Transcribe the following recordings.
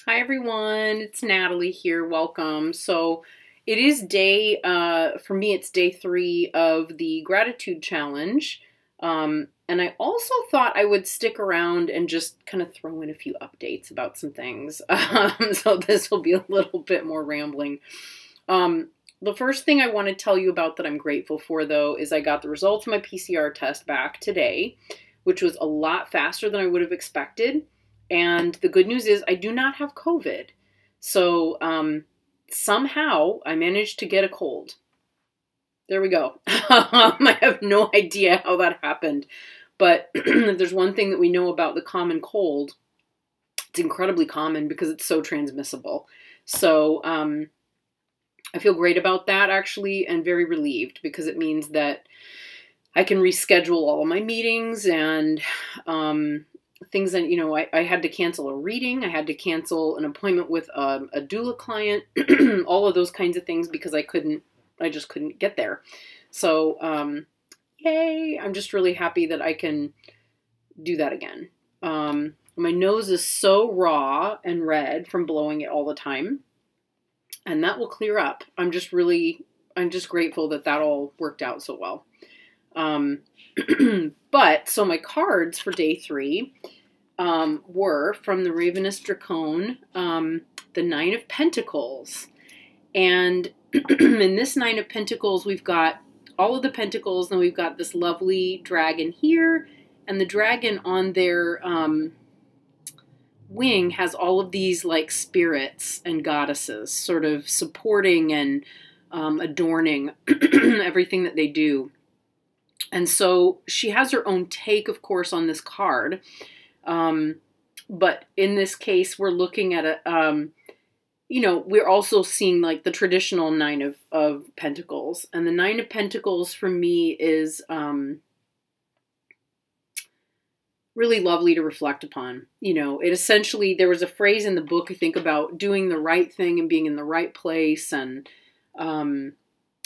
Hi everyone, it's Natalie here. Welcome. So it is for me, it's day 3 of the gratitude challenge. And I also thought I would stick around and just kind of throw in a few updates about some things. So this will be a little bit more rambling. The first thing I want to tell you about that I'm grateful for, though, is I got the results of my PCR test back today, which was a lot faster than I would have expected. And the good news is I do not have COVID. So somehow I managed to get a cold. There we go. I have no idea how that happened. But if there's one thing that we know about the common cold, it's incredibly common because it's so transmissible. So I feel great about that, actually, and very relieved because it means that I can reschedule all of my meetings and things that, you know, I had to cancel a reading. I had to cancel an appointment with a doula client, all of those kinds of things because I just couldn't get there. So, yay, I'm just really happy that I can do that again. My nose is so raw and red from blowing it all the time, and that will clear up. I'm just grateful that that all worked out so well. But, so my cards for day 3 were from the Ravyness Drakon, the 9 of Pentacles. And in this 9 of Pentacles, we've got all of the pentacles, and we've got this lovely dragon here, and the dragon on their wing has all of these like spirits and goddesses sort of supporting and adorning everything that they do. And so she has her own take, of course, on this card. But in this case, we're looking at you know, we're also seeing like the traditional 9 of Pentacles. And the 9 of Pentacles for me is really lovely to reflect upon. You know, it essentially, there was a phrase in the book, I think, about doing the right thing and being in the right place and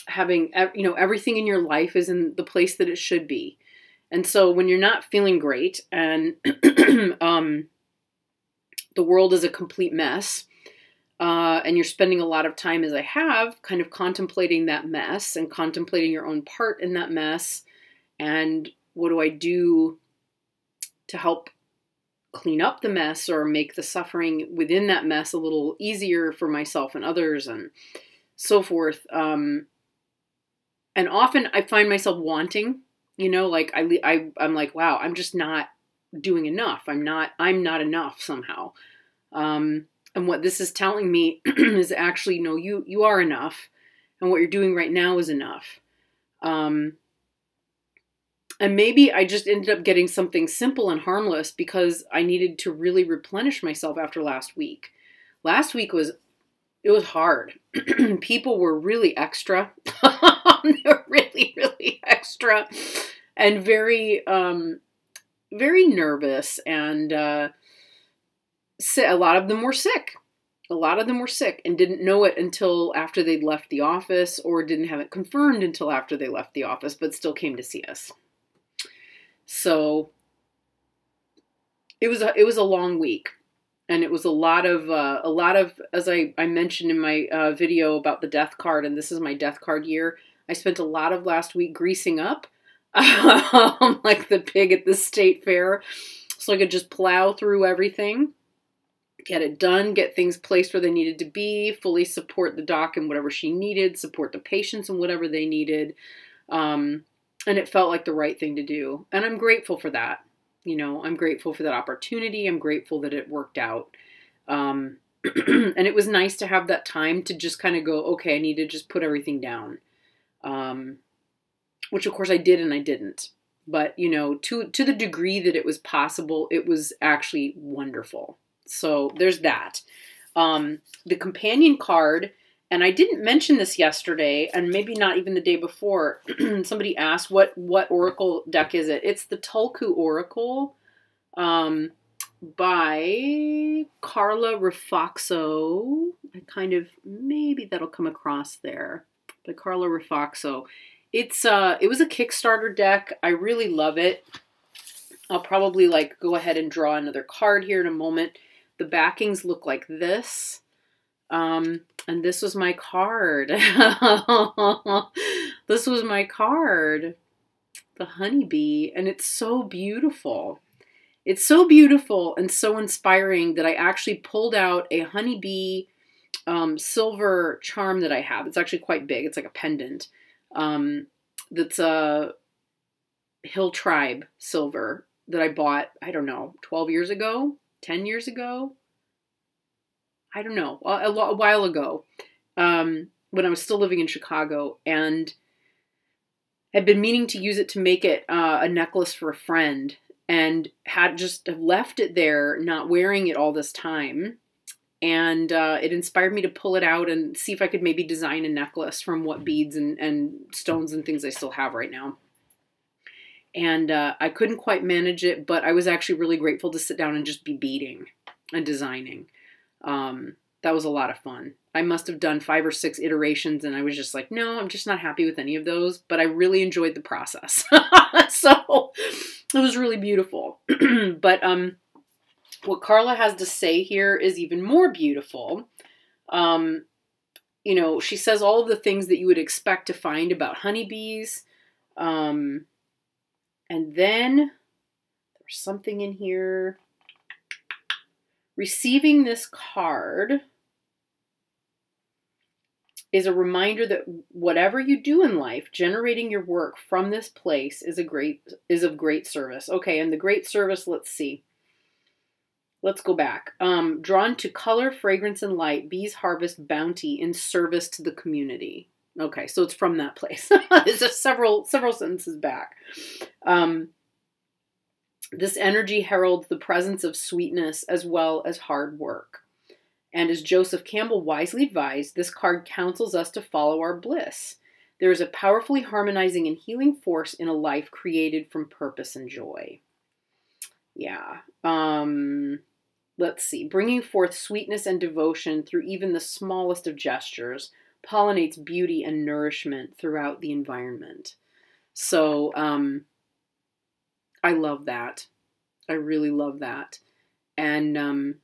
having, you know, everything in your life is in the place that it should be. And so when you're not feeling great and the world is a complete mess, and you're spending a lot of time, as I have, kind of contemplating that mess and contemplating your own part in that mess, and what do I do to help clean up the mess or make the suffering within that mess a little easier for myself and others and so forth. And often I find myself wanting, you know, like I'm like, wow, I'm just not doing enough. I'm not enough somehow. And what this is telling me is actually, no, you are enough. And what you're doing right now is enough. And maybe I just ended up getting something simple and harmless because I needed to really replenish myself after last week. Last week was hard. People were really extra. They were really, really extra and very, very nervous. And a lot of them were sick. A lot of them were sick and didn't know it until after they'd left the office, or didn't have it confirmed until after they left the office, but still came to see us. So it was a long week. And it was a lot of, as I mentioned in my video about the death card, and this is my death card year, I spent a lot of last week greasing up, like the pig at the state fair, so I could just plow through everything, get it done, get things placed where they needed to be, fully support the doc in whatever she needed, support the patients in whatever they needed, and it felt like the right thing to do. And I'm grateful for that. You know, I'm grateful for that opportunity. I'm grateful that it worked out. And it was nice to have that time to just kind of go, okay, I need to just put everything down. Which of course I did and I didn't. But, you know, to the degree that it was possible, it was actually wonderful. So there's that. The companion card, and I didn't mention this yesterday, and maybe not even the day before. Somebody asked, what oracle deck is it? It's the Tulku Oracle by Karla Refoxo. Maybe that'll come across there. By Karla Refoxo. It was a Kickstarter deck. I really love it. I'll probably go ahead and draw another card here in a moment. the backings look like this. And this was my card. This was my card. The honeybee. And it's so beautiful. It's so beautiful and so inspiring that I actually pulled out a honeybee silver charm that I have. It's actually quite big. It's like a pendant. That's a Hill Tribe silver that I bought, I don't know, 12 years ago, 10 years ago. I don't know, a while ago, when I was still living in Chicago, and had been meaning to use it to make it a necklace for a friend, and had just left it there, not wearing it all this time. And it inspired me to pull it out and see if I could maybe design a necklace from what beads and stones and things I still have right now. And I couldn't quite manage it, but I was actually really grateful to sit down and just be beading and designing. That was a lot of fun. I must have done 5 or 6 iterations, and I was just like, no, I'm just not happy with any of those, but I really enjoyed the process. So it was really beautiful. But what Karla has to say here is even more beautiful. You know, she says all of the things that you would expect to find about honeybees. And then there's something in here. Receiving this card is a reminder that whatever you do in life, generating your work from this place is of great service. Okay, and the great service, let's see. Let's go back. Drawn to color, fragrance, and light, bees harvest bounty in service to the community. Okay, so it's from that place. It's just several sentences back. This energy heralds the presence of sweetness as well as hard work. And as Joseph Campbell wisely advised, this card counsels us to follow our bliss. There is a powerfully harmonizing and healing force in a life created from purpose and joy. Yeah. Let's see. Bringing forth sweetness and devotion through even the smallest of gestures pollinates beauty and nourishment throughout the environment. So, I love that. I really love that. And,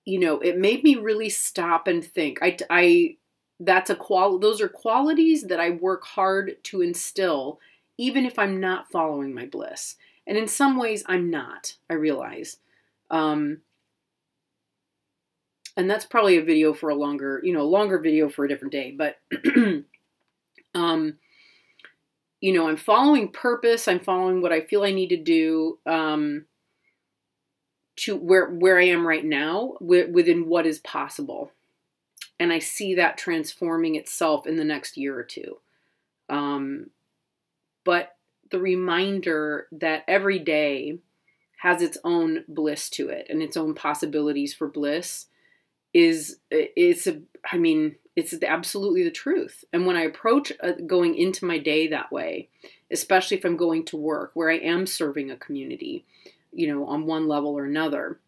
you know, it made me really stop and think. Those are qualities that I work hard to instill, even if I'm not following my bliss. And in some ways I'm not, I realize. And that's probably a video for a longer video for a different day. But, you know, I'm following purpose. I'm following what I feel I need to do to where I am right now within what is possible. And I see that transforming itself in the next year or two. But the reminder that every day has its own bliss to it and its own possibilities for bliss it's absolutely the truth. And when I approach going into my day that way, especially if I'm going to work where I am serving a community, you know, on one level or another,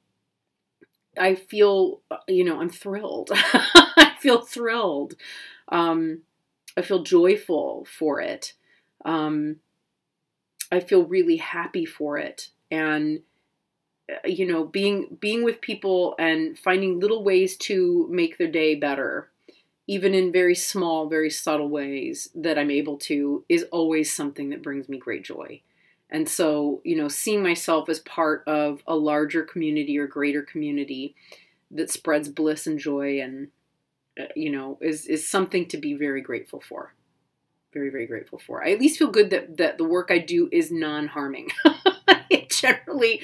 I feel, you know, I'm thrilled. I feel thrilled. I feel joyful for it. I feel really happy for it. And, you know, being with people and finding little ways to make their day better, even in very small, very subtle ways that I'm able to, is always something that brings me great joy. And so, you know, seeing myself as part of a larger community or greater community that spreads bliss and joy and, you know, is something to be very grateful for. Very, very grateful for. I at least feel good that the work I do is non-harming. It generally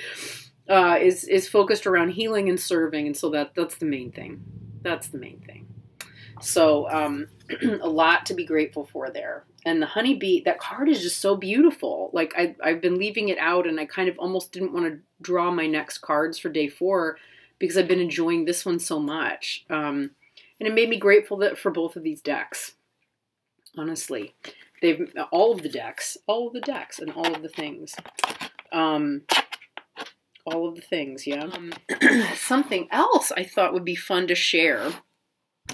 is focused around healing and serving. And so that's the main thing. That's the main thing. So a lot to be grateful for there. And the honeybee, that card is just so beautiful. Like I've been leaving it out and I kind of almost didn't want to draw my next cards for day 4 because I've been enjoying this one so much. And it made me grateful for both of these decks. Honestly, all of the decks and all of the things. All of the things, yeah. Something else I thought would be fun to share,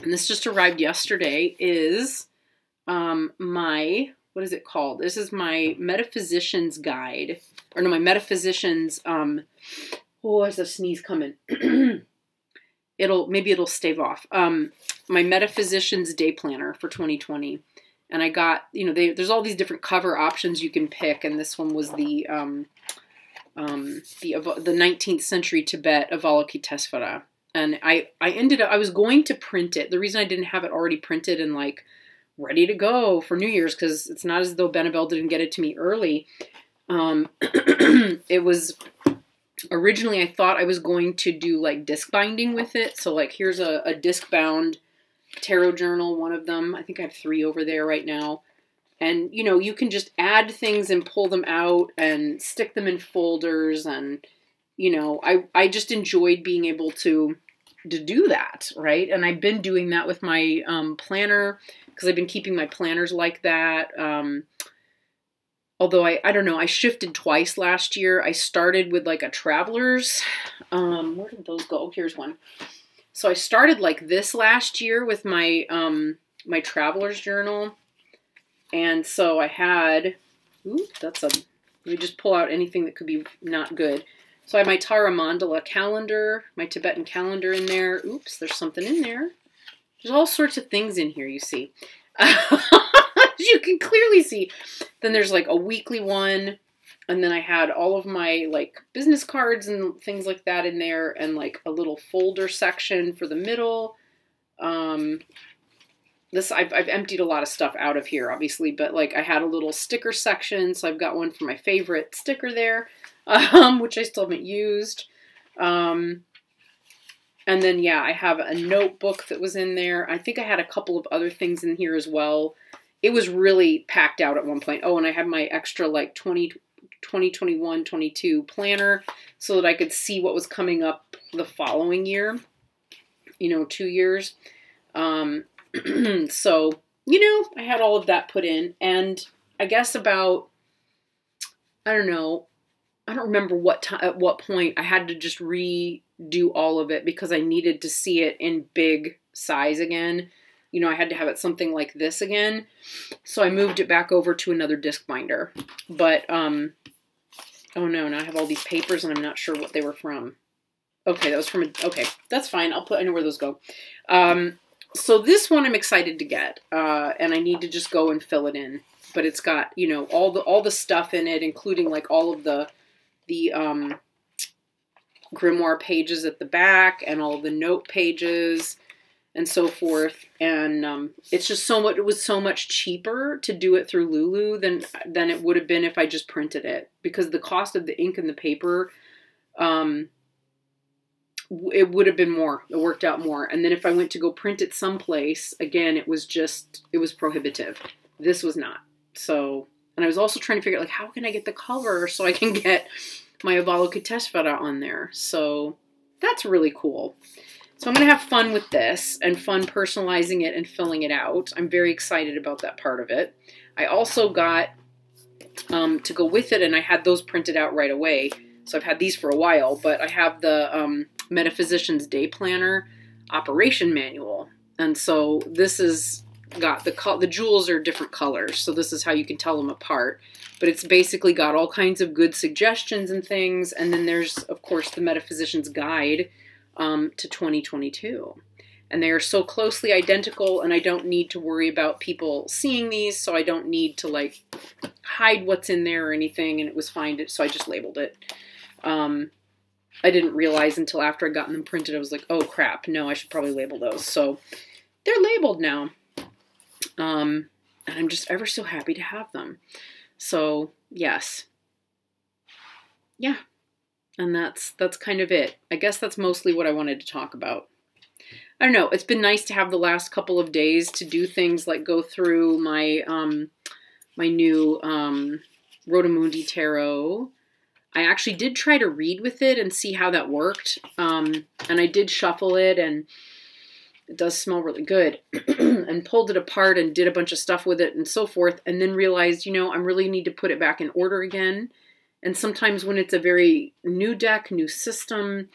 and this just arrived yesterday, is my, what is it called? This is my Metaphysician's Guide, or no, my Metaphysician's Oh, there's a sneeze coming. Maybe it'll stave off. My Metaphysician's Day Planner for 2020. And I got, there's all these different cover options you can pick. And this one was the 19th century Tibet Avalokitesvara. And I was going to print it. The reason I didn't have it already printed and like ready to go for New Year's, because it's not as though Benebell didn't get it to me early. It was originally, I thought I was going to do like disc binding with it. So like here's a disc bound tarot journal, one of them. I think I have 3 over there right now. And, you can just add things and pull them out and stick them in folders. And, I just enjoyed being able to do that, right? And I've been doing that with my planner, because I've been keeping my planners like that. Although I don't know, I shifted twice last year. I started with like a Traveler's. Where did those go? Oh, here's one. So I started like this last year with my my Traveler's journal. And so I had, let me just pull out anything that could be not good. So I have my Tara Mandala calendar, my Tibetan calendar in there. Oops, there's something in there. There's all sorts of things in here, you see. You can clearly see. Then there's like a weekly one. And then I had all of my like business cards and things like that in there. And like a little folder section for the middle. I've emptied a lot of stuff out of here, obviously, but like I had a little sticker section, so I've got one for my favorite sticker there, which I still haven't used. And then, yeah, I have a notebook that was in there. I think I had a couple of other things in here as well. It was really packed out at one point. Oh, and I had my extra like 2021, 22 planner so that I could see what was coming up the following year, 2 years. So, I had all of that put in, and I guess about, I don't remember at what point I had to just redo all of it because I needed to see it in big size again. I had to have it something like this again. So I moved it back over to another disc binder. But, oh no, now I have all these papers and I'm not sure what they were from. Okay, that was from okay, that's fine. I know where those go. So this one I'm excited to get, and I need to just go and fill it in. But it's got, all the stuff in it, including like all of the grimoire pages at the back and all of the note pages and so forth. And it's just so much. It was so much cheaper to do it through Lulu than it would have been if I just printed it, because the cost of the ink and the paper, it would have been more. It worked out more. And then if I went to go print it someplace, again, it was prohibitive. This was not. So, and I was also trying to figure out, like, how can I get the cover so I can get my Avalokitesvara on there? So that's really cool. So I'm going to have fun with this and fun personalizing it and filling it out. I'm very excited about that part of it. I also got to go with it, and I had those printed out right away. So I've had these for a while, but I have the Metaphysician's Day Planner Operation Manual. And so this has got the jewels are different colors. So this is how you can tell them apart. But it's basically got all kinds of good suggestions and things. And then there's, of course, the Metaphysician's Guide to 2022. And they are so closely identical, and I don't need to worry about people seeing these, so I don't need to like hide what's in there or anything, and it was fine, so I just labeled it. I didn't realize until after I got them printed, I was like, oh crap, no, I should probably label those. So they're labeled now. And I'm just ever so happy to have them. So yes. Yeah. And that's kind of it. I guess that's mostly what I wanted to talk about. I don't know. It's been nice to have the last couple of days to do things like go through my my new Rodamundi tarot. I actually did try to read with it and see how that worked. And I did shuffle it, and it does smell really good. And pulled it apart and did a bunch of stuff with it and so forth. And then realized, I really need to put it back in order again. And sometimes when it's a very new deck, new system,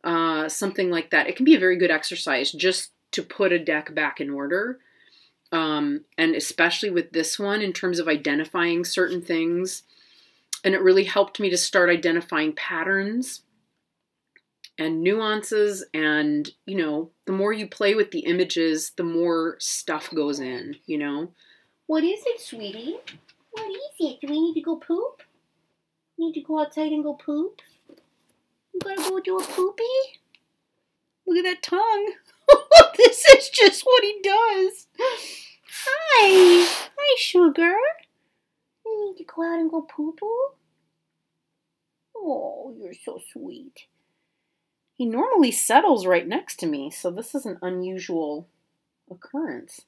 something like that, it can be a very good exercise just to put a deck back in order. And especially with this one in terms of identifying certain things. And it really helped me to start identifying patterns and nuances, and, you know, the more you play with the images, the more stuff goes in, you know. What is it, sweetie? What is it? Do we need to go poop? Need to go outside and go poop? You gotta go do a poopy? Look at that tongue. This is just what he does. Hi. Hi, sugar. You need to go out and go poo-poo? Oh, you're so sweet. He normally settles right next to me, so this is an unusual occurrence.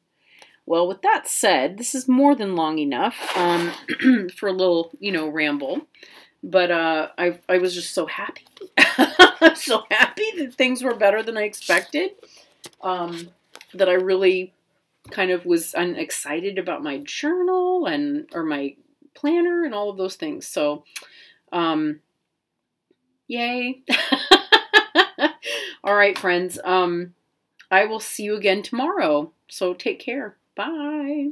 Well, with that said, this is more than long enough for a little, you know, ramble. But I was just so happy. I'm so happy that things were better than I expected. That I really kind of was excited about my journal or my planner and all of those things. So, yay. All right, friends. I will see you again tomorrow. So take care. Bye.